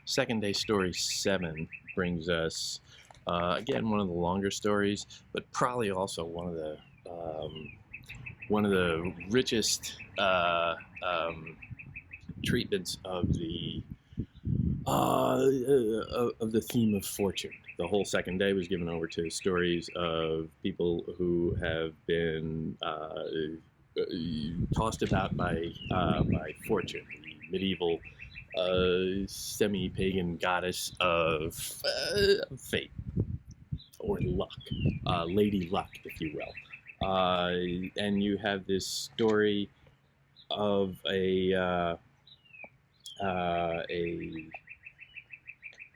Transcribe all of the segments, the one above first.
Second day story 7 brings us, again, one of the longer stories, but probably also one of the richest treatments of the theme of fortune. The whole second day was given over to stories of people who have been tossed about by fortune, the medieval semi-pagan goddess of fate or luck, Lady Luck, if you will. And you have this story of a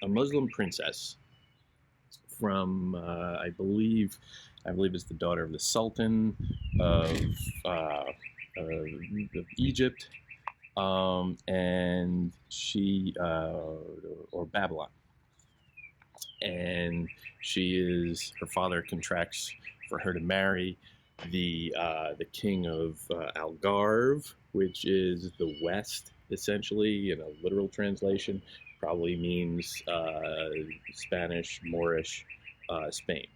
Muslim princess from I believe it's the daughter of the Sultan of Egypt, and she or Babylon, and her father contracts for her to marry the king of Algarve, which is the West, essentially, in a literal translation. Probably means Spanish, Moorish, Spain.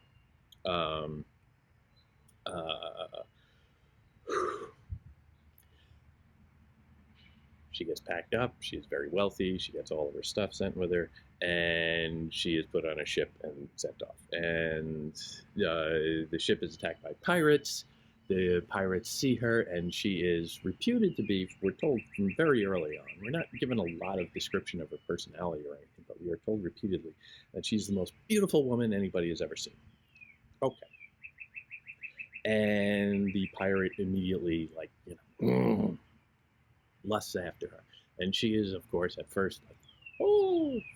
She gets packed up. She is very wealthy. She gets all of her stuff sent with her, and she is put on a ship and sent off. And the ship is attacked by pirates. The pirates see her, and she is reputed to be, we're told from very early on, we're not given a lot of description of her personality or anything, but we are told repeatedly that she's the most beautiful woman anybody has ever seen. Okay. And the pirate immediately, lusts after her. And she is, of course, at first,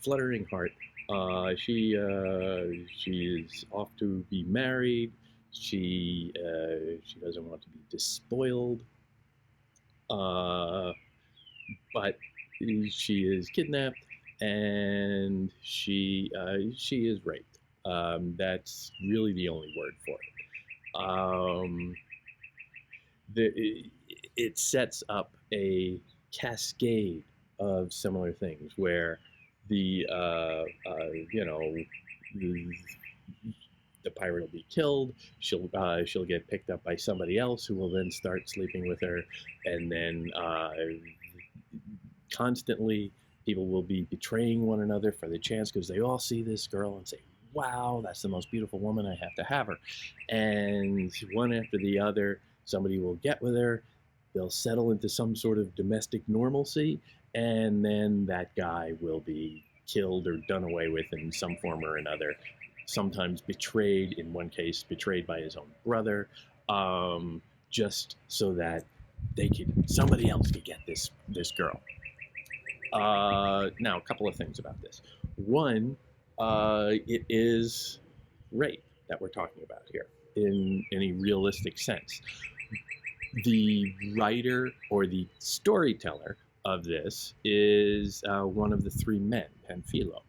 fluttering heart. She is off to be married. She doesn't want to be despoiled, but she is kidnapped and she is raped. That's really the only word for it. It sets up a cascade of similar things where the pirate will be killed. She'll get picked up by somebody else who will then start sleeping with her, and then constantly people will be betraying one another for the chance because they all see this girl and say, "Wow, that's the most beautiful woman. I have to have her." And one after the other, somebody will get with her. They'll settle into some sort of domestic normalcy, and then that guy will be killed or done away with in some form or another. Sometimes betrayed, in one case betrayed by his own brother, just so that somebody else could get this girl. Now, a couple of things about this. One, it is rape that we're talking about here in any realistic sense. The writer or the storyteller of this is one of the three men, Panfilo,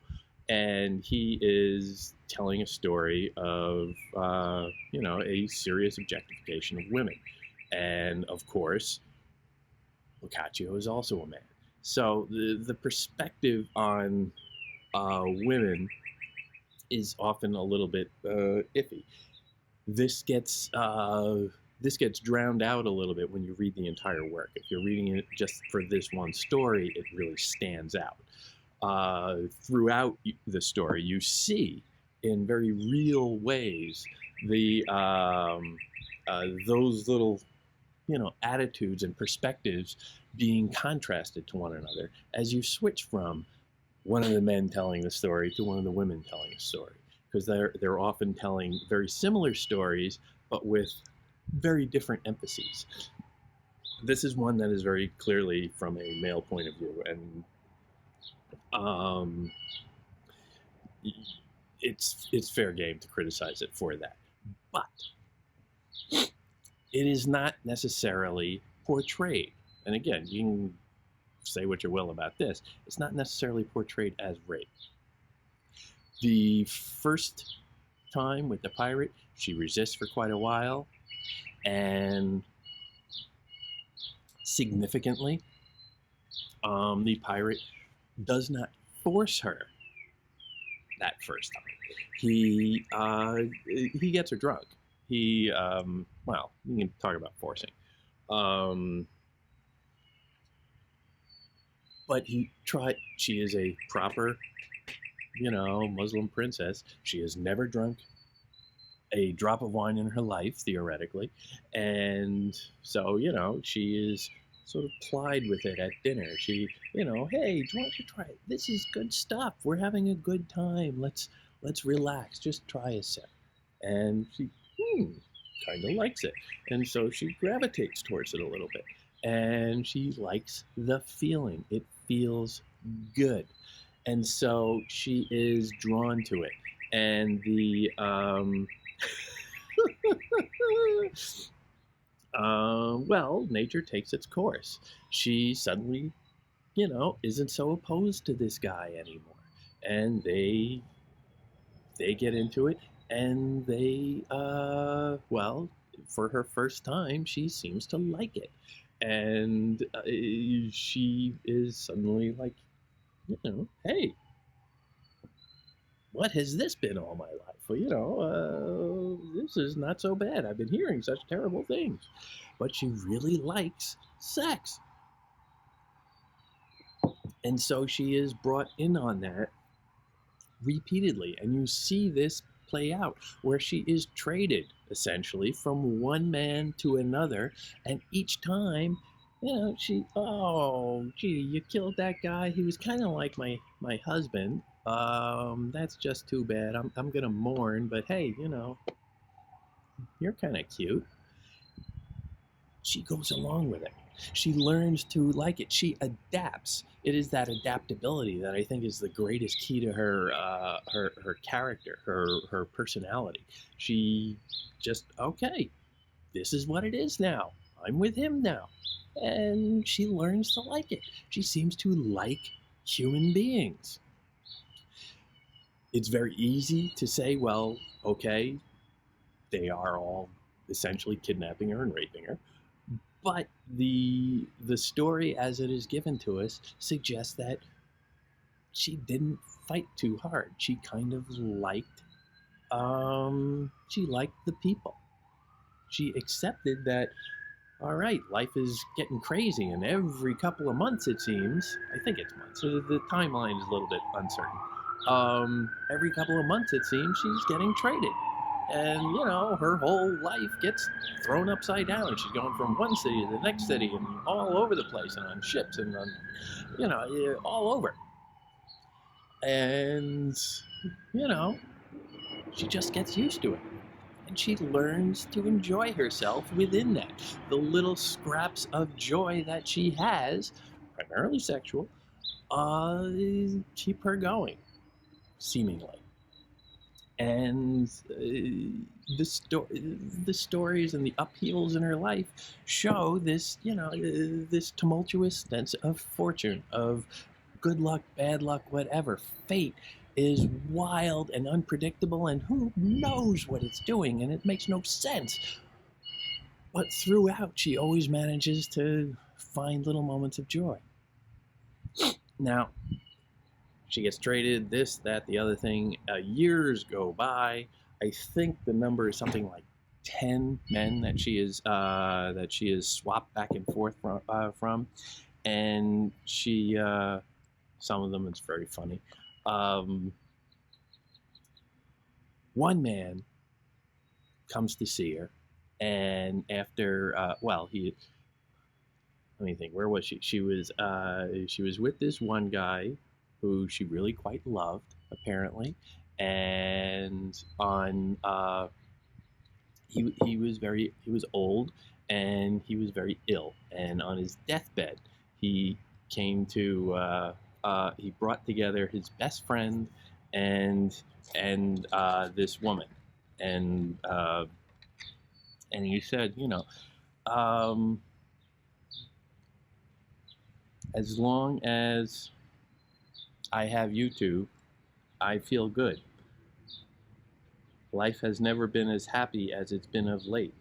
and he is telling a story of a serious objectification of women. And of course, Boccaccio is also a man. So the perspective on women is often a little bit iffy. This gets drowned out a little bit when you read the entire work. If you're reading it just for this one story, it really stands out. Throughout the story, you see in very real ways those little attitudes and perspectives being contrasted to one another as you switch from one of the men telling the story to one of the women telling a story, because they're often telling very similar stories but with very different emphases. This is one that is very clearly from a male point of view, and it's fair game to criticize it for that. But it is not necessarily portrayed. And again, you can say what you will about this. It's not necessarily portrayed as rape. The first time with the pirate, she resists for quite a while, and significantly, the pirate does not force her that first time. He gets her drunk. Well, you can talk about forcing. But she is a proper, Muslim princess. She has never drunk a drop of wine in her life, theoretically. And so, she is sort of plied with it at dinner. She, hey, do you want to try it? This is good stuff. We're having a good time. Let's relax. Just try a sip. And she kind of likes it. And so she gravitates towards it a little bit. And she likes the feeling. It feels good. And so she is drawn to it. And well, nature takes its course. She suddenly, isn't so opposed to this guy anymore. And they get into it, and well, for her first time, she seems to like it. And she is suddenly like, hey, what has this been all my life? Well, this is not so bad. I've been hearing such terrible things. But she really likes sex. And so she is brought in on that repeatedly. And you see this play out where she is traded, essentially, from one man to another. And each time, oh, gee, you killed that guy. He was kind of like my husband. That's just too bad. I'm gonna mourn, but hey, you're kind of cute. She goes along with it. She learns to like it. She adapts. It is that adaptability that I think is the greatest key to her character, her personality. She just, okay, this is what it is now. I'm with him now. And she learns to like it. She seems to like human beings. It's very easy to say, well, okay, they are all essentially kidnapping her and raping her. But the story as it is given to us suggests that she didn't fight too hard. She kind of liked the people. She accepted that, all right, life is getting crazy, and every couple of months, it seems, I think it's months, so the timeline is a little bit uncertain. Every couple of months, it seems, she's getting traded. And, her whole life gets thrown upside down. She's going from one city to the next city and all over the place and on ships and on, all over. And, she just gets used to it. And she learns to enjoy herself within that. The little scraps of joy that she has, primarily sexual, keep her seemingly. And the stories and the upheavals in her life show this, this tumultuous sense of fortune, of good luck, bad luck, whatever. Fate is wild and unpredictable, and who knows what it's doing, and it makes no sense. But throughout, she always manages to find little moments of joy. Now, she gets traded, this, that, the other thing. Years go by. I think the number is something like 10 men that she is swapped back and forth from. And she, some of them, it's very funny. One man comes to see her, and after, let me think, where was she? She was with this one guy who she really quite loved, apparently, and he was old, and he was very ill, and on his deathbed, he came to he brought together his best friend and this woman, and he said, as long as I have you two, I feel good. Life has never been as happy as it's been of late.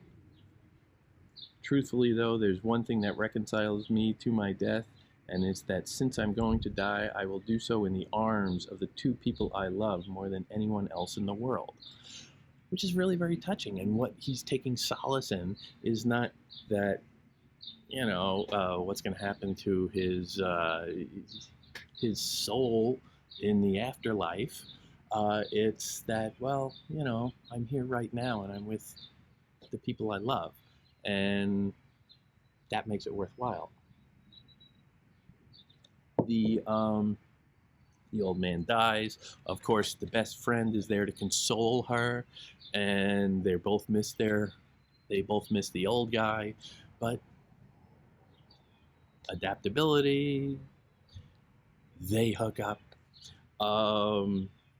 Truthfully, though, there's one thing that reconciles me to my death, And it's that since I'm going to die, I will do so in the arms of the two people I love more than anyone else in the world. Which is really very touching. And what he's taking solace in is not that, what's going to happen to his soul in the afterlife. It's that, well, I'm here right now and I'm with the people I love. And that makes it worthwhile. The old man dies. Of course, the best friend is there to console her, and they both miss the old guy, but adaptability. They hook up.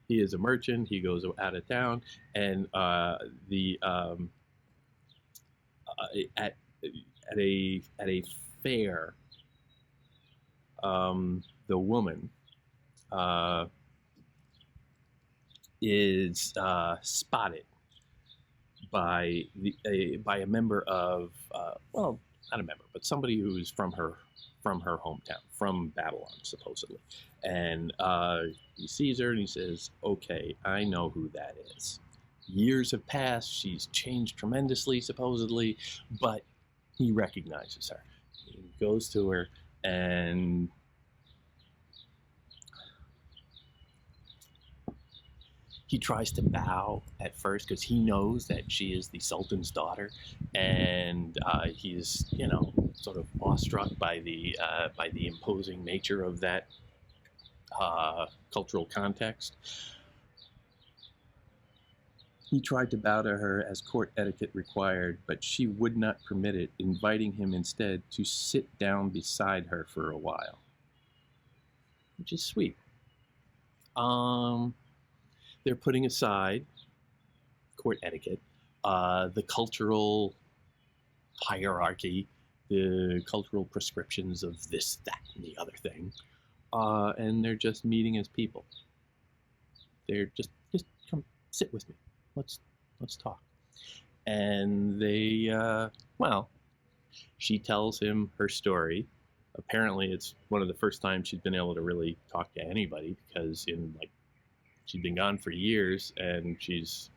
He is a merchant. He goes out of town, and at a fair, the woman is spotted by a member of well, not a member, but somebody who's from her hometown, from Babylon, supposedly. And he sees her and he says, "Okay, I know who that is. Years have passed. She's changed tremendously, supposedly, but he recognizes her. He goes to her and he tries to bow at first because he knows that she is the Sultan's daughter, and he's sort of awestruck by the imposing nature of that cultural context. He tried to bow to her as court etiquette required, but she would not permit it, inviting him instead to sit down beside her for a while, which is sweet. They're putting aside court etiquette, the cultural hierarchy, the cultural prescriptions of this, that, and the other thing, and they're just meeting as people. They're just come sit with me. Let's talk. And they, she tells him her story. Apparently, it's one of the first times she'd been able to really talk to anybody, because she'd been gone for years and she's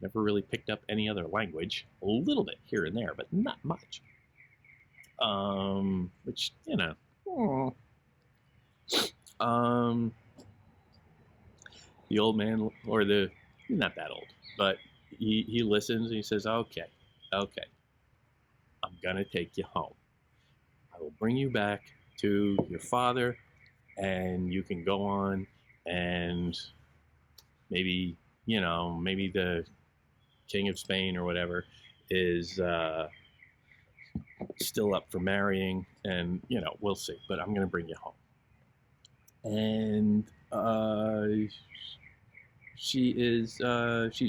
never really picked up any other language. A little bit here and there, but not much. Which, the old man, or he's not that old, but he listens and he says, okay, I'm gonna take you home. I will bring you back to your father, and you can go on, and maybe the King of Spain or whatever is still up for marrying, and we'll see, but I'm gonna bring you home. And she's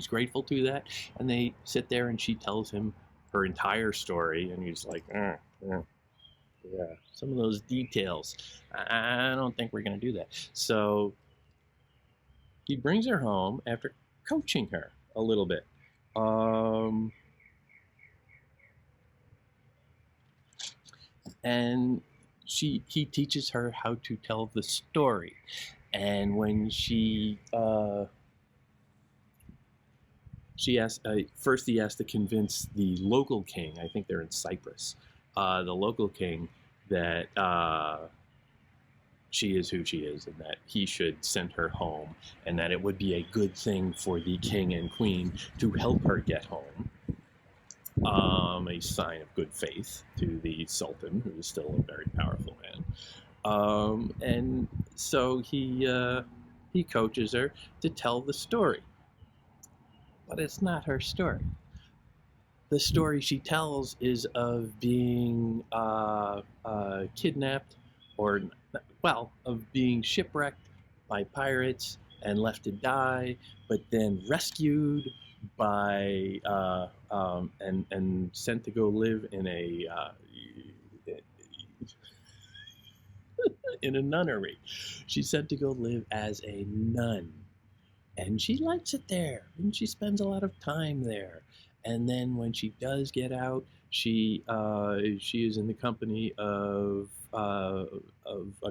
grateful to that, and they sit there and she tells him her entire story, and he's like, yeah, some of those details, I don't think we're gonna do that. So he brings her home after coaching her a little bit. And he teaches her how to tell the story. And when he has to convince the local king, I think they're in Cyprus, the local king, that she is who she is, and that he should send her home, and that it would be a good thing for the king and queen to help her get home. A sign of good faith to the Sultan, who is still a very powerful man. And so he coaches her to tell the story. But it's not her story. The story she tells is of being kidnapped, of being shipwrecked by pirates and left to die, but then rescued by and sent to go live in a nunnery. She's sent to go live as a nun, and she likes it there, and she spends a lot of time there. And then when she does get out, she is in the company of a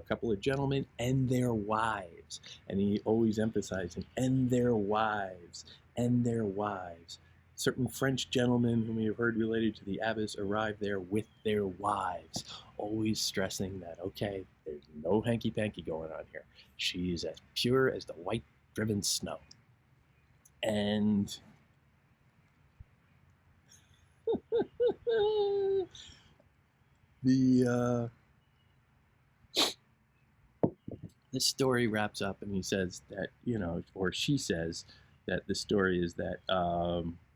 couple of gentlemen and their wives, and he always emphasizing and their wives and their wives. Certain French gentlemen whom we have heard related to the abbess arrived there with their wives, always stressing that, okay, there's no hanky-panky going on here. She is as pure as the white driven snow. And the this story wraps up, and he says that, or she says that the story is that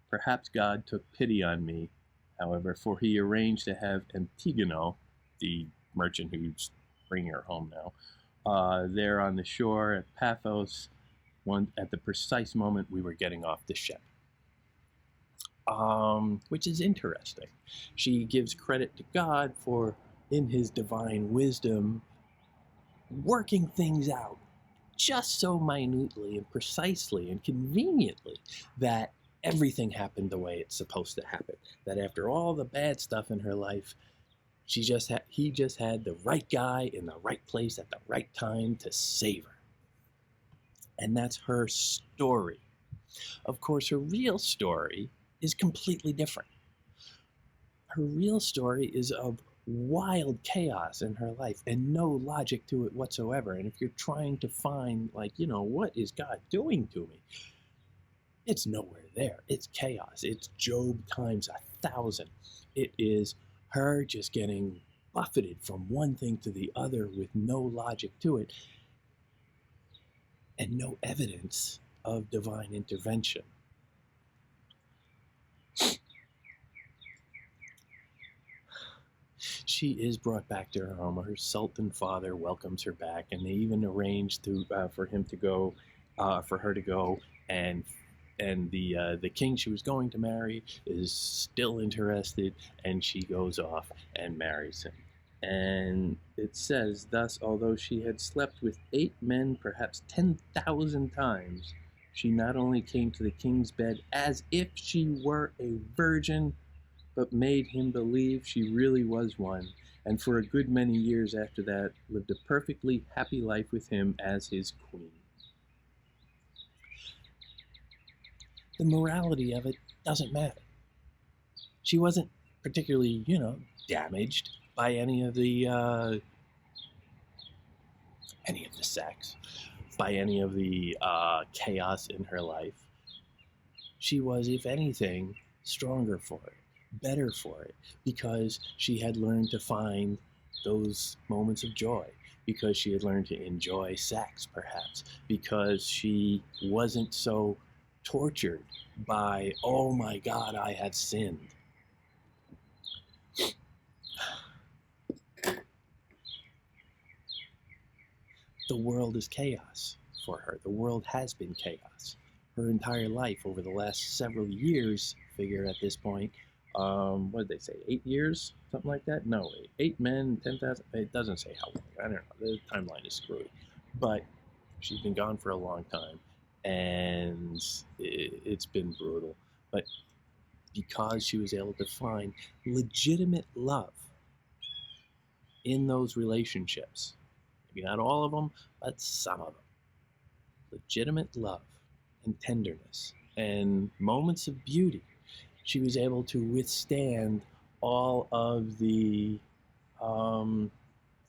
perhaps God took pity on me, however, for he arranged to have Antigone, the merchant who's bringing her home now, there on the shore at Paphos, at the precise moment we were getting off the ship. Which is interesting. She gives credit to God for, in his divine wisdom, working things out just so minutely and precisely and conveniently that everything happened the way it's supposed to happen. That after all the bad stuff in her life, he just had the right guy in the right place at the right time to save her. And that's her story. Of course, her real story is completely different. Her real story is of wild chaos in her life and no logic to it whatsoever. And if you're trying to find, what is God doing to me? It's nowhere there. It's chaos. It's Job times 1,000. It is her just getting buffeted from one thing to the other with no logic to it and no evidence of divine intervention. She is brought back to her home. Her sultan father welcomes her back, and they even arrange for her to go, and the king she was going to marry is still interested, and she goes off and marries him. And it says, thus, although she had slept with 8 men, perhaps 10,000 times, she not only came to the king's bed as if she were a virgin, but made him believe she really was one, and for a good many years after that lived a perfectly happy life with him as his queen. The morality of it doesn't matter. She wasn't particularly, damaged by any of the sex, by any of the chaos in her life. She was, if anything, stronger for it, better for it, because she had learned to find those moments of joy, because she had learned to enjoy sex, perhaps, because she wasn't so tortured by, oh my God, I have sinned. The world is chaos for her. The world has been chaos. Her entire life over the last several years, figure at this point, what did they say, 8 years? Something like that? No, 8 men, 10,000, it doesn't say how long. I don't know, the timeline is screwy. But she's been gone for a long time, and it's been brutal. But because she was able to find legitimate love in those relationships, maybe not all of them, but some of them, legitimate love and tenderness and moments of beauty, she was able to withstand all of the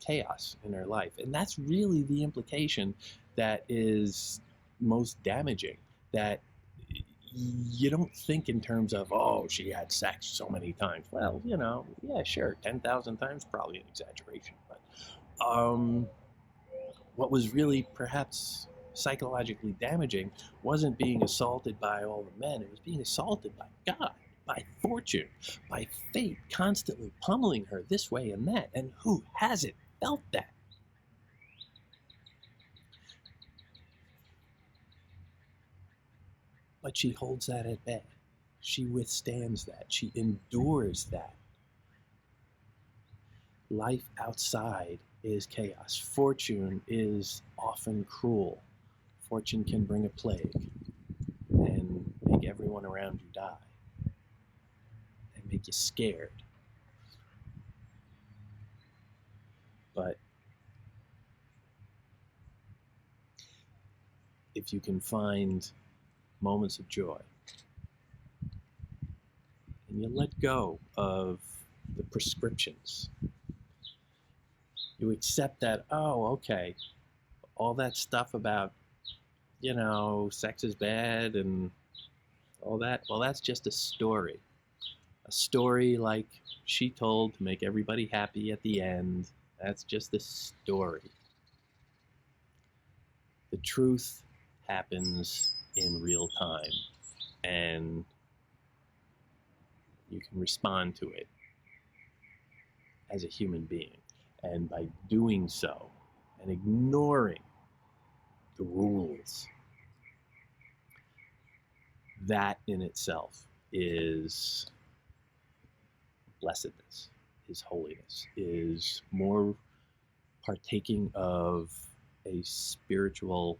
chaos in her life. And that's really the implication that is most damaging, that you don't think in terms of, oh, she had sex so many times. Well, yeah, sure, 10,000 times, probably an exaggeration. But what was really perhaps psychologically damaging wasn't being assaulted by all the men. It was being assaulted by God, by fortune, by fate, constantly pummeling her this way and that. And who hasn't felt that? But she holds that at bay. She withstands that. She endures that. Life outside is chaos. Fortune is often cruel. Fortune can bring a plague and make everyone around you die and make you scared. But if you can find moments of joy and you let go of the prescriptions, you accept that, oh, okay, all that stuff about, sex is bad and all that, well, that's just a story. A story like she told to make everybody happy at the end. That's just a story. The truth happens in real time, and you can respond to it as a human being. And by doing so and ignoring the rules, that in itself is blessedness, is holiness, is more partaking of a spiritual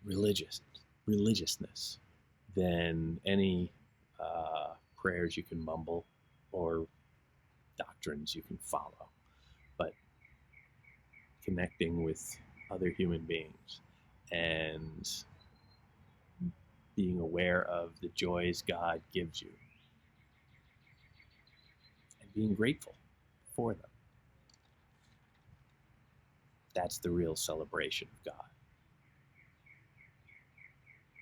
religiousness than any prayers you can mumble or doctrines you can follow, but connecting with other human beings and being aware of the joys God gives you and being grateful for them. That's the real celebration of God.